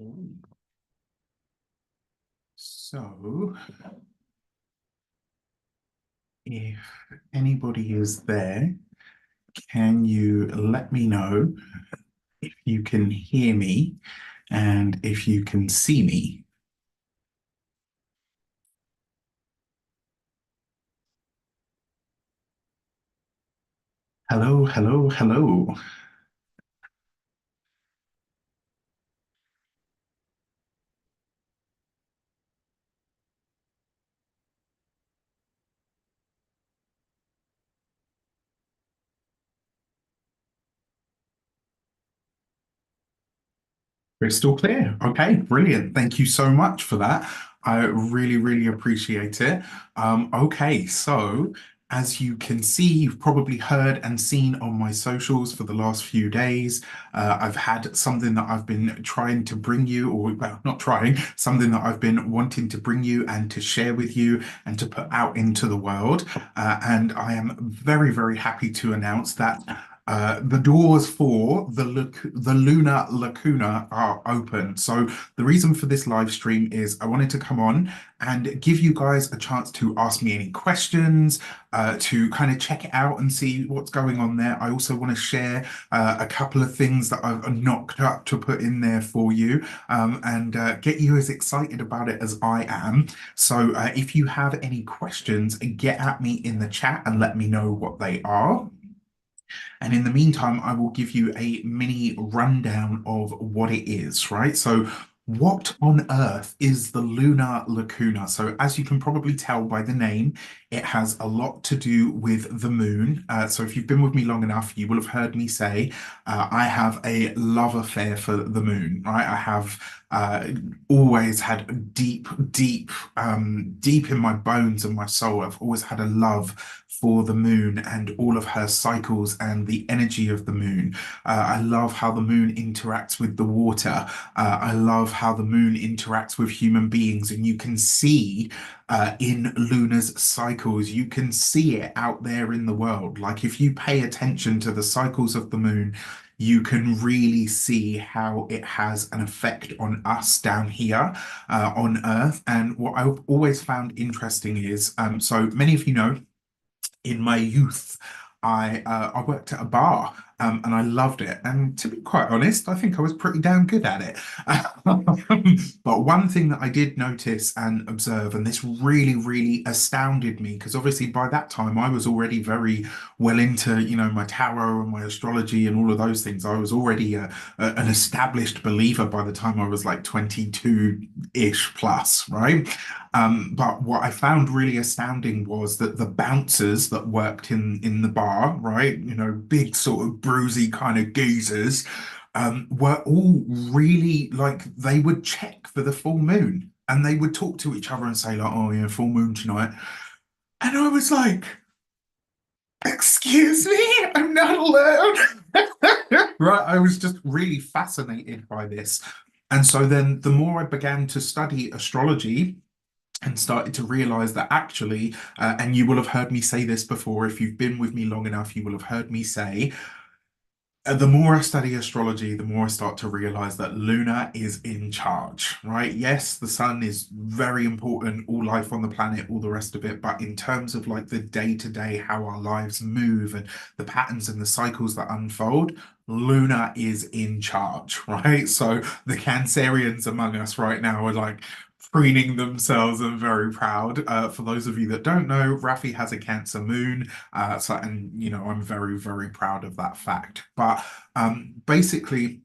Ooh. So, if anybody is there, can you let me know if you can hear me and if you can see me? Hello, hello, hello. Crystal clear. Okay, brilliant. Thank you so much for that. I really, really appreciate it. Okay, so as you can see, you've probably heard and seen on my socials for the last few days. I've had something that I've been trying to bring you, or well, not trying, something that I've been wanting to bring you and to share with you and to put out into the world. And I am very, very happy to announce that. The doors for the Lunar Lacuna are open. So the reason for this live stream is I wanted to come on and give you guys a chance to ask me any questions, to kind of check it out and see what's going on there. I also want to share a couple of things that I've knocked up to put in there for you, and get you as excited about it as I am. So if you have any questions, get at me in the chat and let me know what they are. And in the meantime, I will give you a mini rundown of what it is, right? So, what on earth is the Lunar Lacuna? So, as you can probably tell by the name, it has a lot to do with the moon. So, if you've been with me long enough, you will have heard me say I have a love affair for the moon, right? I have always had a deep in my bones and my soul. I've always had a love for the moon and all of her cycles and the energy of the moon. I love how the moon interacts with the water. I love how the moon interacts with human beings, and you can see in Luna's cycles, you can see it out there in the world. Like if you pay attention to the cycles of the moon, you can really see how it has an effect on us down here on Earth. And what I've always found interesting is, so many of you know, in my youth, I worked at a bar, and I loved it. And to be quite honest, I think I was pretty damn good at it. But one thing that I did notice and observe, and this really, really astounded me, because obviously by that time I was already very well into, my tarot and my astrology and all of those things. I was already an established believer by the time I was like 22-ish plus, right? But what I found really astounding was that the bouncers that worked in the bar, right, big sort of bruisey kind of geezers, were all really like they would check for the full moon and they would talk to each other and say like, "Oh yeah, full moon tonight," and I was like, "Excuse me, I'm not allowed." Right, I was just really fascinated by this. And so then the more I began to study astrology, and started to realize that actually, and you will have heard me say this before, if you've been with me long enough, you will have heard me say, the more I study astrology, the more I start to realize that Luna is in charge, right? Yes, the sun is very important, all life on the planet, all the rest of it. But in terms of like the day to day, how our lives move and the patterns and the cycles that unfold, Luna is in charge, right? So the Cancerians among us right now are like preening themselves and very proud. For those of you that don't know, Rafi has a Cancer moon. And I'm very, very proud of that fact. But basically,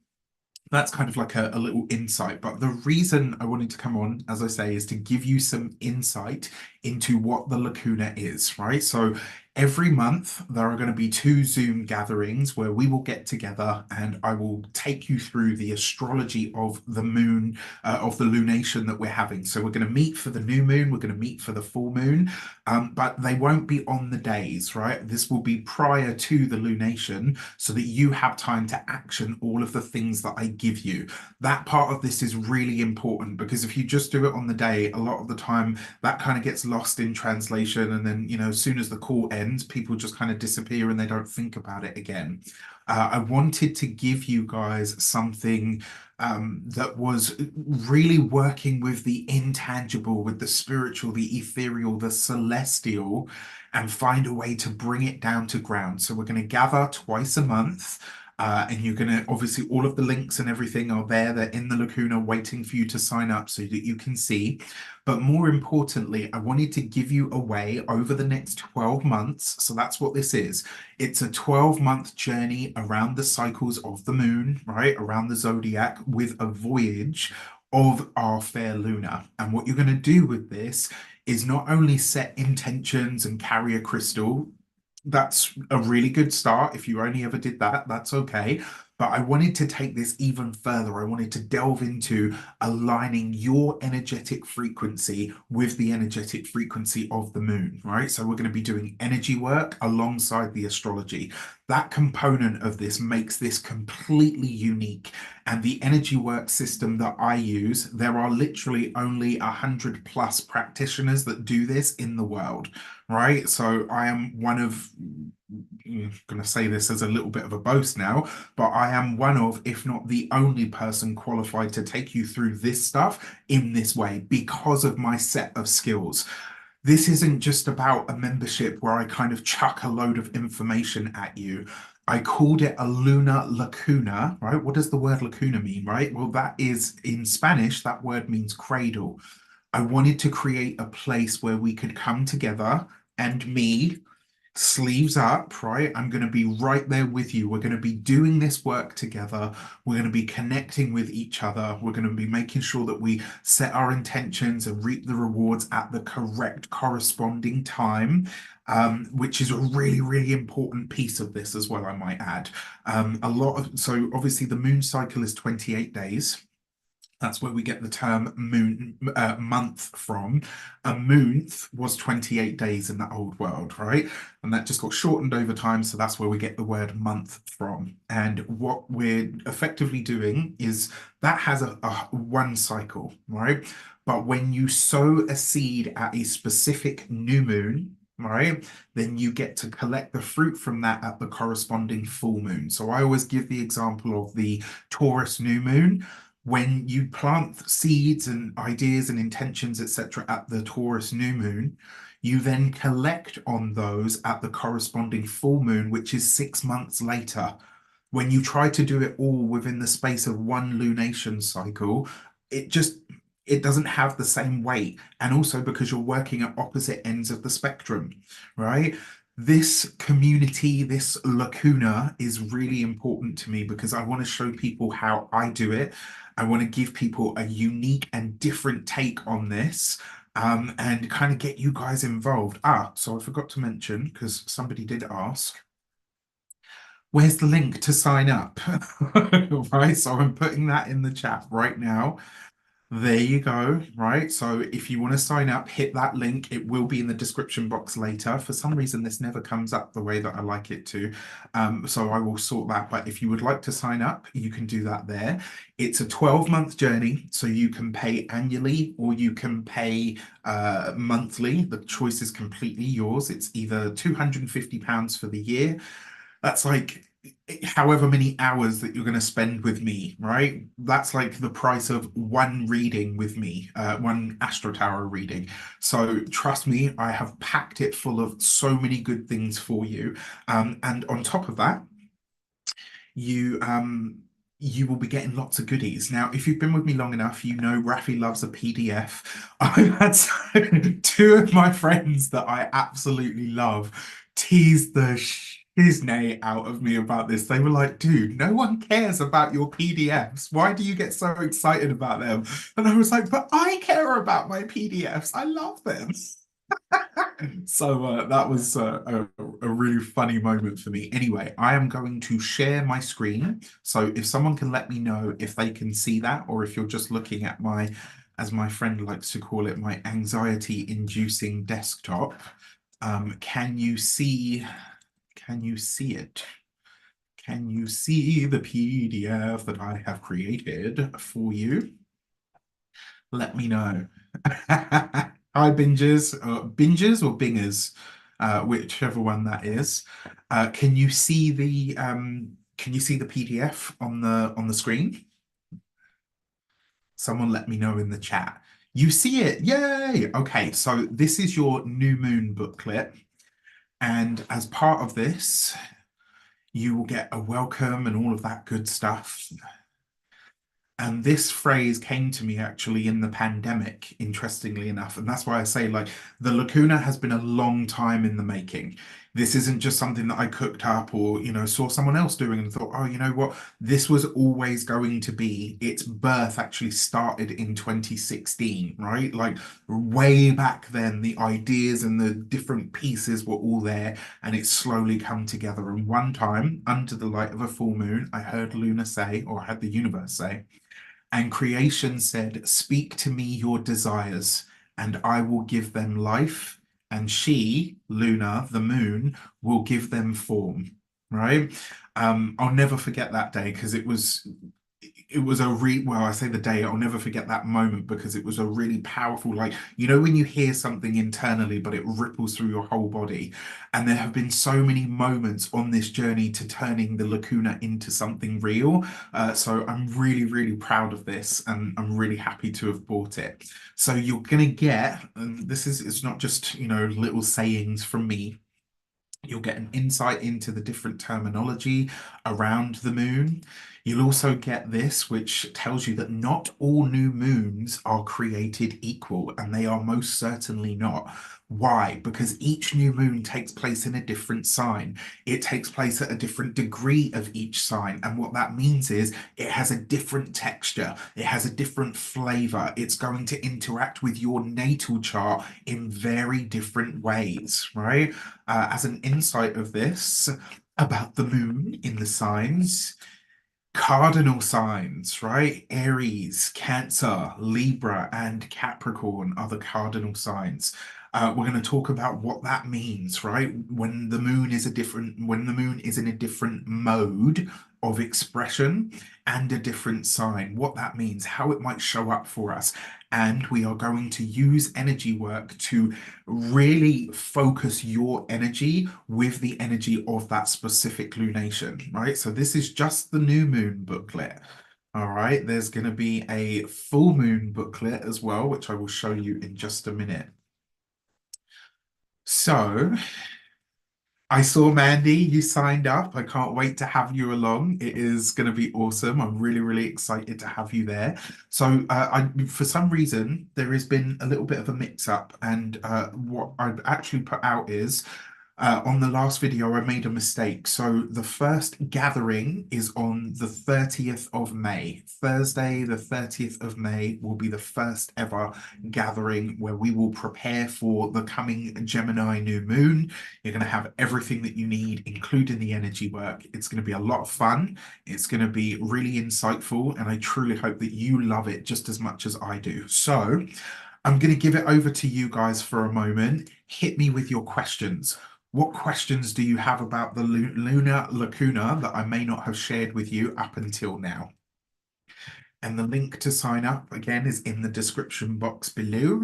that's kind of like a little insight. But the reason I wanted to come on, as I say, is to give you some insight into what the Lacuna is, right? So every month there are going to be two Zoom gatherings where we will get together and I will take you through the astrology of the moon, of the lunation that we're having. So we're going to meet for the new moon, we're going to meet for the full moon, but they won't be on the days, right? This will be prior to the lunation so that you have time to action all of the things that I give you. That part of this is really important because if you just do it on the day, a lot of the time that kind of gets lost in translation. And then, as soon as the call ends, people just kind of disappear and they don't think about it again. I wanted to give you guys something that was really working with the intangible, with the spiritual, the ethereal, the celestial, and find a way to bring it down to ground. So we're going to gather twice a month. And you're going to obviously all of the links and everything are there. They're in the Lacuna waiting for you to sign up so that you can see. But more importantly, I wanted to give you away over the next 12 months. So that's what this is. It's a 12-month journey around the cycles of the moon, right? Around the zodiac with a voyage of our fair Luna. And what you're going to do with this is not only set intentions and carry a crystal. That's a really good start. If you only ever did that, that's okay. But I wanted to take this even further. I wanted to delve into aligning your energetic frequency with the energetic frequency of the moon, right? So we're going to be doing energy work alongside the astrology. That component of this makes this completely unique. And the energy work system that I use, there are literally only 100 plus practitioners that do this in the world, right? So I am one of, I'm going to say this as a little bit of a boast now, but I am one of, if not the only person qualified to take you through this stuff in this way because of my set of skills. This isn't just about a membership where I kind of chuck a load of information at you. I called it a Lunar La Cuna, right? What does the word Lacuna mean, right? Well, that is in Spanish, that word means cradle. I wanted to create a place where we could come together and me, sleeves up, right? I'm going to be right there with you. We're going to be doing this work together. We're going to be connecting with each other. We're going to be making sure that we set our intentions and reap the rewards at the correct corresponding time, which is a really, really important piece of this as well, I might add. So obviously the moon cycle is 28 days. That's where we get the term moon month from. A month was 28 days in the old world, right? And that just got shortened over time. So that's where we get the word month from. And what we're effectively doing is that has a one cycle, right? But when you sow a seed at a specific new moon, right, then you get to collect the fruit from that at the corresponding full moon. So I always give the example of the Taurus new moon. When you plant seeds and ideas and intentions, etc., at the Taurus new moon, you then collect on those at the corresponding full moon, which is 6 months later. When you try to do it all within the space of one lunation cycle, it just it doesn't have the same weight. And also because you're working at opposite ends of the spectrum, right? This community, this lacuna is really important to me because I want to show people how I do it. I want to give people a unique and different take on this, and kind of get you guys involved. So I forgot to mention, because somebody did ask, where's the link to sign up? Right, so I'm putting that in the chat right now. There you go, right? So if you want to sign up, hit that link. It will be in the description box later. For some reason, this never comes up the way that I like it to. So I will sort that. But if you would like to sign up, you can do that there. It's a 12-month journey, so you can pay annually or you can pay monthly. The choice is completely yours. It's either £250 for the year. That's like however many hours that you're going to spend with me, right? That's like the price of one reading with me, one Astro Tower reading. So trust me, I have packed it full of so many good things for you. And on top of that, you will be getting lots of goodies. Now, if you've been with me long enough, you know Rafi loves a PDF. I've had two of my friends that I absolutely love tease the shiznay out of me about this. They were like, dude, no one cares about your PDFs. Why do you get so excited about them? And I was like, but I care about my PDFs. I love them. So that was a really funny moment for me. Anyway, I am going to share my screen. So if someone can let me know if they can see that, or if you're just looking at my, as my friend likes to call it, my anxiety-inducing desktop. Can you see? Can you see it? Can you see the PDF that I have created for you? Let me know. Hi, bingers or bingers, whichever one that is. Can you see the PDF on the screen? Someone let me know in the chat. You see it. Yay. Okay, so this is your new moon booklet. And as part of this, you will get a welcome and all of that good stuff. And this phrase came to me actually in the pandemic, interestingly enough. And that's why I say, like, the Lacuna has been a long time in the making. This isn't just something that I cooked up or, saw someone else doing and thought, oh, you know what? This was always going to be, its birth actually started in 2016, right? Like, way back then, the ideas and the different pieces were all there and it's slowly come together. And one time, under the light of a full moon, I heard Luna say, or I heard the universe say, and creation said, speak to me your desires, and I will give them life. And she, Luna, the moon, will give them form. Right? I'll never forget that day because it was well, I say the day, I'll never forget that moment because it was a really powerful, like, when you hear something internally, but it ripples through your whole body. And there have been so many moments on this journey to turning the Lacuna into something real. So I'm really, really proud of this and I'm really happy to have bought it. So you're going to get, and it's not just, little sayings from me. You'll get an insight into the different terminology around the moon. You'll also get this, which tells you that not all new moons are created equal, and they are most certainly not. Why? Because each new moon takes place in a different sign. It takes place at a different degree of each sign. And what that means is it has a different texture, it has a different flavor. It's going to interact with your natal chart in very different ways, right? As an insight of this about the moon in the signs, cardinal signs, right? Aries, Cancer, Libra, and Capricorn are the cardinal signs. We're going to talk about what that means, right? When the moon is in a different mode of expression and a different sign, what that means, how it might show up for us. And we are going to use energy work to really focus your energy with the energy of that specific lunation, right? So this is just the new moon booklet. All right, there's going to be a full moon booklet as well, which I will show you in just a minute. So I saw Mandy, you signed up. I can't wait to have you along. It is going to be awesome. I'm really, really excited to have you there. So, for some reason, there has been a little bit of a mix-up, and what I've actually put out is on the last video, I made a mistake. So the first gathering is on the 30th of May. Thursday, the 30th of May will be the first ever gathering where we will prepare for the coming Gemini new moon. You're going to have everything that you need, including the energy work. It's going to be a lot of fun. It's going to be really insightful, and I truly hope that you love it just as much as I do. So I'm going to give it over to you guys for a moment. Hit me with your questions. What questions do you have about the Lunar La Cuna that I may not have shared with you up until now? And the link to sign up, again, is in the description box below.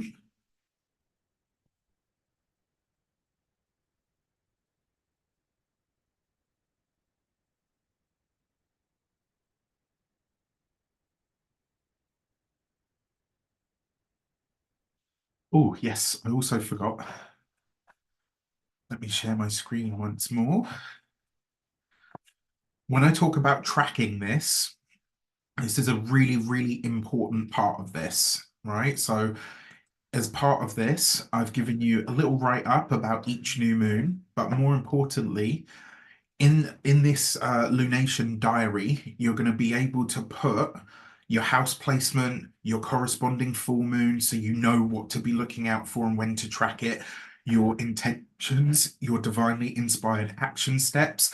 Oh, yes, I also forgot. Let me share my screen once more. When I talk about tracking this is a really, really important part of this, right? So as part of this, I've given you a little write-up about each new moon, but more importantly, in this lunation diary, you're going to be able to put your house placement, your corresponding full moon, so you know what to be looking out for and when to track it, your intentions, your divinely inspired action steps.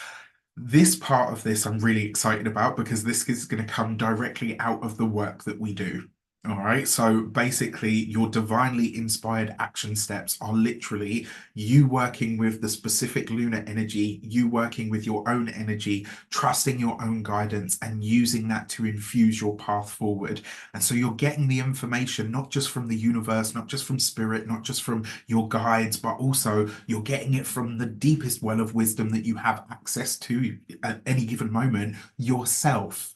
This part of this I'm really excited about because this is going to come directly out of the work that we do. All right. So basically, your divinely inspired action steps are literally you working with the specific lunar energy, you working with your own energy, trusting your own guidance, and using that to infuse your path forward. And so you're getting the information not just from the universe, not just from spirit, not just from your guides, but also you're getting it from the deepest well of wisdom that you have access to at any given moment, yourself.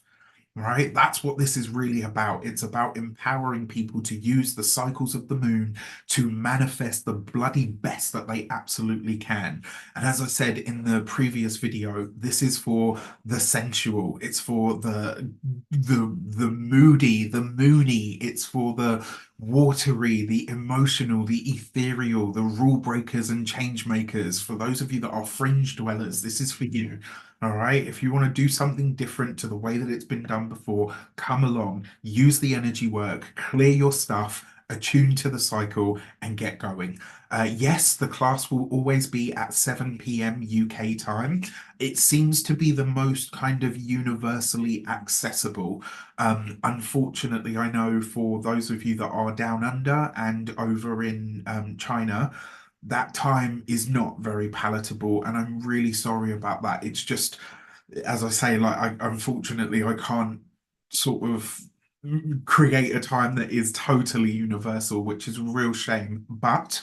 right? That's what this is really about. It's about empowering people to use the cycles of the moon to manifest the bloody best that they absolutely can. And as I said in the previous video, this is for the sensual. It's for the moody, the moony. It's for the watery, the emotional, the ethereal, the rule breakers and change makers. For those of you that are fringe dwellers, this is for you. All right. If you want to do something different to the way that it's been done before, come along, use the energy work, clear your stuff, attune to the cycle, and get going. Yes, the class will always be at 7 p.m. UK time. It seems to be the most kind of universally accessible. Unfortunately, I know for those of you that are down under and over in China, that time is not very palatable, and I'm really sorry about that. It's just, as I say, like unfortunately I can't sort of create a time that is totally universal, which is a real shame. But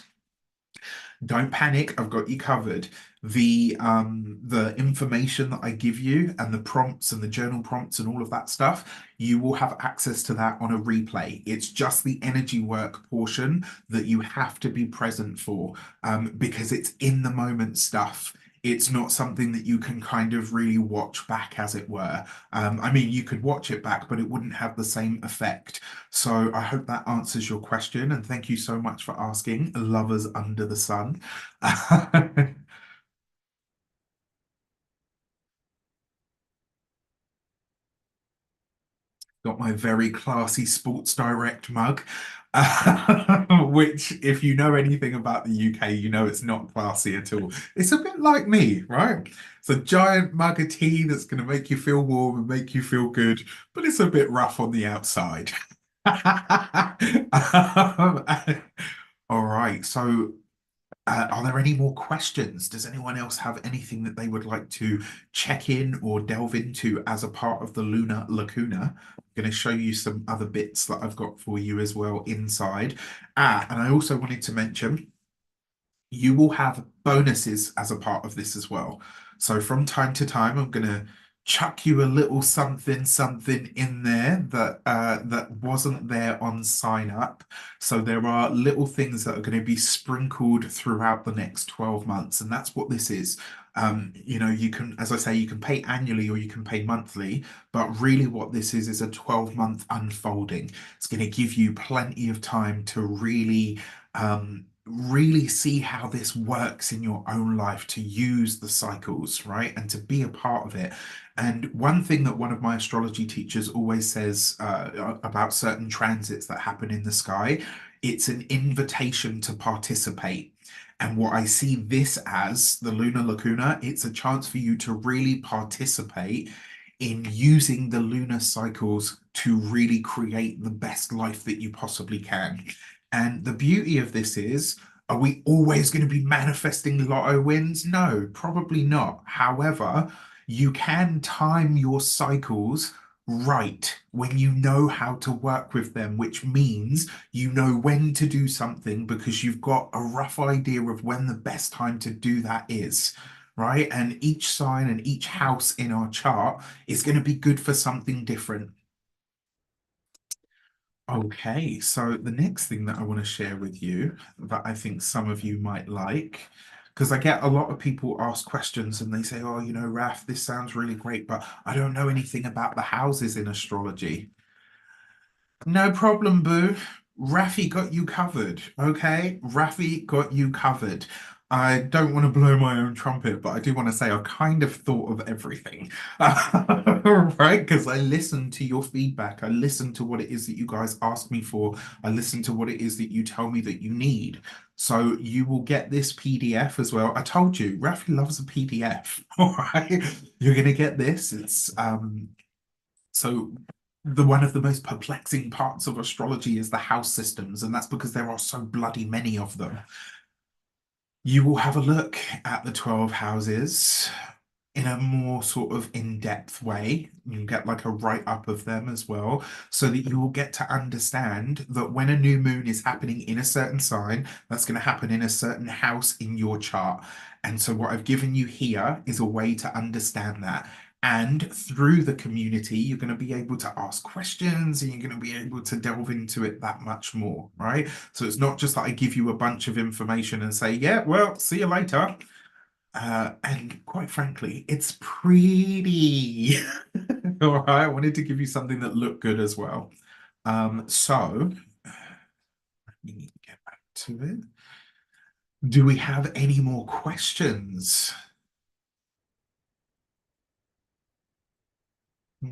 don't panic, I've got you covered. The information that I give you and the prompts and the journal prompts and all of that stuff, you will have access to that on a replay. It's just the energy work portion that you have to be present for, because it's in the moment stuff. It's not something that you can kind of really watch back, as it were. I mean, you could watch it back, but it wouldn't have the same effect. So I hope that answers your question, and thank you so much for asking, lovers under the sun. Got my very classy Sports Direct mug, which, if you know anything about the UK, you know it's not classy at all. It's a bit like me, right? It's a giant mug of tea that's going to make you feel warm and make you feel good, but it's a bit rough on the outside. Um, all right, so are there any more questions? Does anyone else have anything that they would like to check in or delve into as a part of the Lunar Lacuna? I'm going to show you some other bits that I've got for you as well inside. And I also wanted to mention you will have bonuses as a part of this as well. So from time to time, I'm going to chuck you a little something in there that wasn't there on sign up. So there are little things that are going to be sprinkled throughout the next 12 months, and that's what this is. You can, as I say, you can pay annually or you can pay monthly, but really what this is a 12-month unfolding. It's going to give you plenty of time to really see how this works in your own life, to use the cycles, right? And to be a part of it. And one thing that one of my astrology teachers always says about certain transits that happen in the sky, it's an invitation to participate. And what I see this as, the Lunar Lacuna, it's a chance for you to really participate in using the lunar cycles to really create the best life that you possibly can. And the beauty of this is, are we always going to be manifesting lotto wins? No, probably not. However, you can time your cycles right when you know how to work with them, which means you know when to do something because you've got a rough idea of when the best time to do that is. Right. And each sign and each house in our chart is going to be good for something different. Okay, so the next thing that I want to share with you that I think some of you might like, because I get a lot of people ask questions and they say, oh, Raf, this sounds really great, but I don't know anything about the houses in astrology. No problem, boo. Rafi got you covered, okay? Rafi got you covered. I don't want to blow my own trumpet, but I do want to say I kind of thought of everything, right? Because I listened to your feedback. I listened to what it is that you guys ask me for. I listened to what it is that you tell me that you need. So you will get this PDF as well. I told you, Rafi loves a PDF, all right? You're going to get this. So one of the most perplexing parts of astrology is the house systems, and that's because there are so bloody many of them. You will have a look at the 12 houses in a more sort of in-depth way. You get like a write-up of them as well, so that you will get to understand that when a new moon is happening in a certain sign, that's going to happen in a certain house in your chart. And so what I've given you here is a way to understand that. And through the community, you're going to be able to ask questions and you're going to be able to delve into it that much more, right? So it's not just that I give you a bunch of information and say, yeah, well, see you later. And quite frankly, it's pretty. All right, I wanted to give you something that looked good as well. So let me get back to it. Do we have any more questions? Give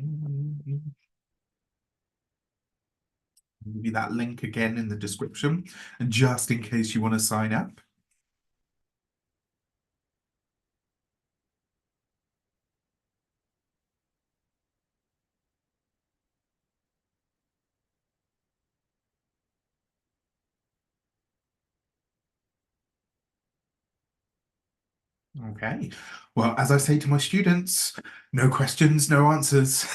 you that link again in the description, just in case you want to sign up. Okay. Well, as I say to my students, no questions, no answers.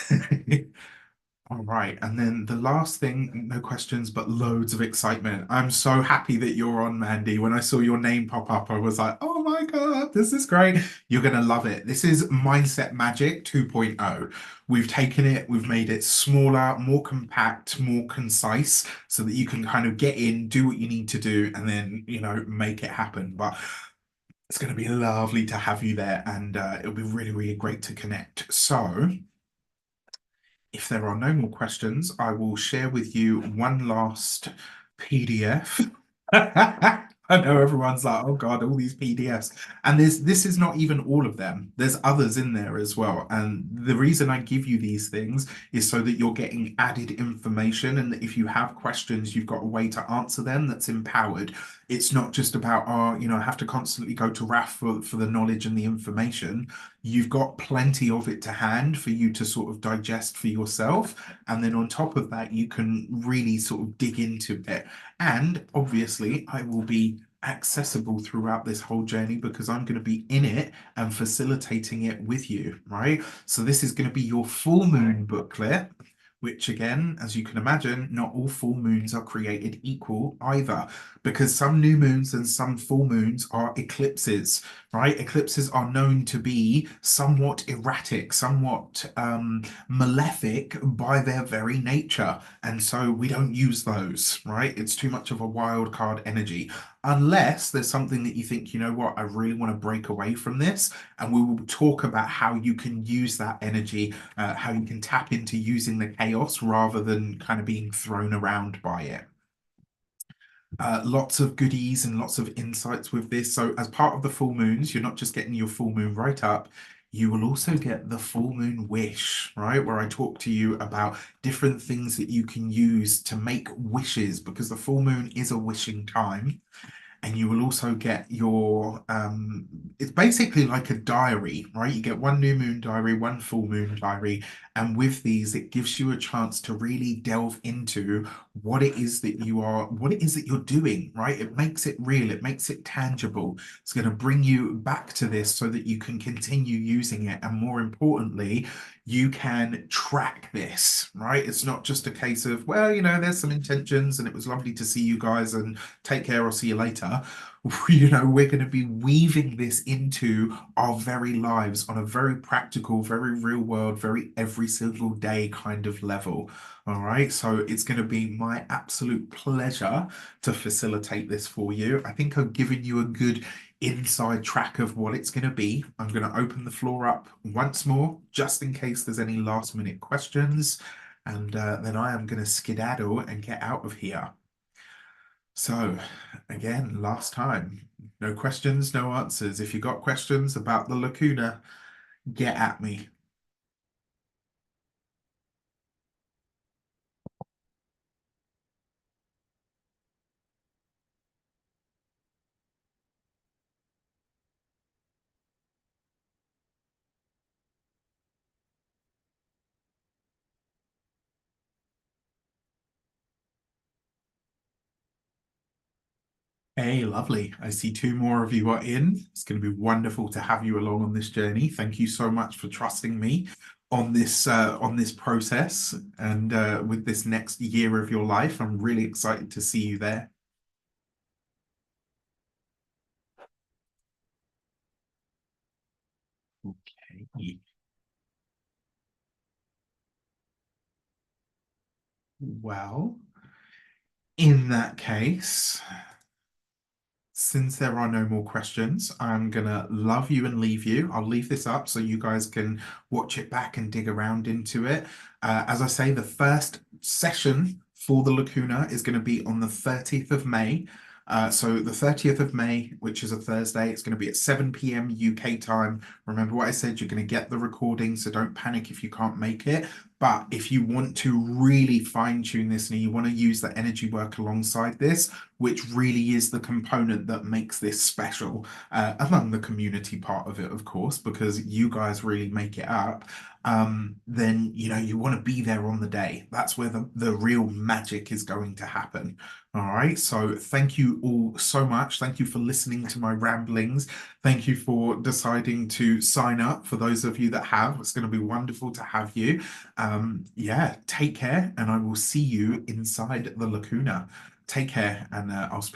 All right. And then the last thing, no questions, but loads of excitement. I'm so happy that you're on, Mandy. When I saw your name pop up, I was like, oh my God, this is great. You're going to love it. This is Mindset Magic 2.0. We've taken it, we've made it smaller, more compact, more concise, so that you can kind of get in, do what you need to do, and then, make it happen. But it's going to be lovely to have you there, and it'll be really, really great to connect. So, if there are no more questions, I will share with you one last PDF. I know everyone's like, oh God, all these PDFs. And this is not even all of them. There's others in there as well. And the reason I give you these things is so that you're getting added information. And that if you have questions, you've got a way to answer them that's empowered. It's not just about, oh, I have to constantly go to RAF for the knowledge and the information. You've got plenty of it to hand for you to sort of digest for yourself. And then on top of that, you can really sort of dig into it. And obviously, I will be accessible throughout this whole journey because I'm going to be in it and facilitating it with you, right? So this is going to be your full moon booklet, which again, as you can imagine, not all full moons are created equal either, because some new moons and some full moons are eclipses, right? Eclipses are known to be somewhat erratic, somewhat malefic by their very nature. And so we don't use those, right? It's too much of a wild card energy. Unless there's something that you think, you know what, I really want to break away from this. And we will talk about how you can use that energy, how you can tap into using the chaos rather than kind of being thrown around by it. Lots of goodies and lots of insights with this. So, as part of the full moons, you're not just getting your full moon right up, you will also get the full moon wish, right? Where I talk to you about different things that you can use to make wishes because the full moon is a wishing time. And you will also get your it's basically like a diary, right? You get one new moon diary, one full moon diary, and with these it gives you a chance to really delve into what it is that what it is that you're doing, right? It makes it real, it makes it tangible. It's going to bring you back to this so that you can continue using it, and more importantly, you can track this, right? It's not just a case of, well, there's some intentions and it was lovely to see you guys and take care, I'll see you later. We're going to be weaving this into our very lives on a very practical, very real world, very every single day kind of level. All right. So it's going to be my absolute pleasure to facilitate this for you. I think I've given you a good inside track of what it's going to be. I'm going to open the floor up once more, just in case there's any last minute questions. And then I am going to skedaddle and get out of here. So, again, last time, no questions, no answers. If you got questions about the Lacuna, get at me. Hey, lovely. I see two more of you are in. It's going to be wonderful to have you along on this journey. Thank you so much for trusting me on this process and with this next year of your life. I'm really excited to see you there. Okay. Well, in that case, since there are no more questions, I'm gonna love you and leave you. I'll leave this up so you guys can watch it back and dig around into it. As I say, the first session for the Lacuna is going to be on the 30th of May. So the 30th of May, which is a Thursday, it's going to be at 7 p.m. UK time. Remember what I said, you're going to get the recording, so don't panic if you can't make it. But if you want to really fine tune this and you want to use the energy work alongside this, which really is the component that makes this special, among the community part of it, of course, because you guys really make it up, then you want to be there on the day. That's where the real magic is going to happen. All right. So thank you all so much. Thank you for listening to my ramblings. Thank you for deciding to sign up. For those of you that have, it's going to be wonderful to have you. Yeah, take care, and I will see you inside the Lacuna. Take care, and I'll speak.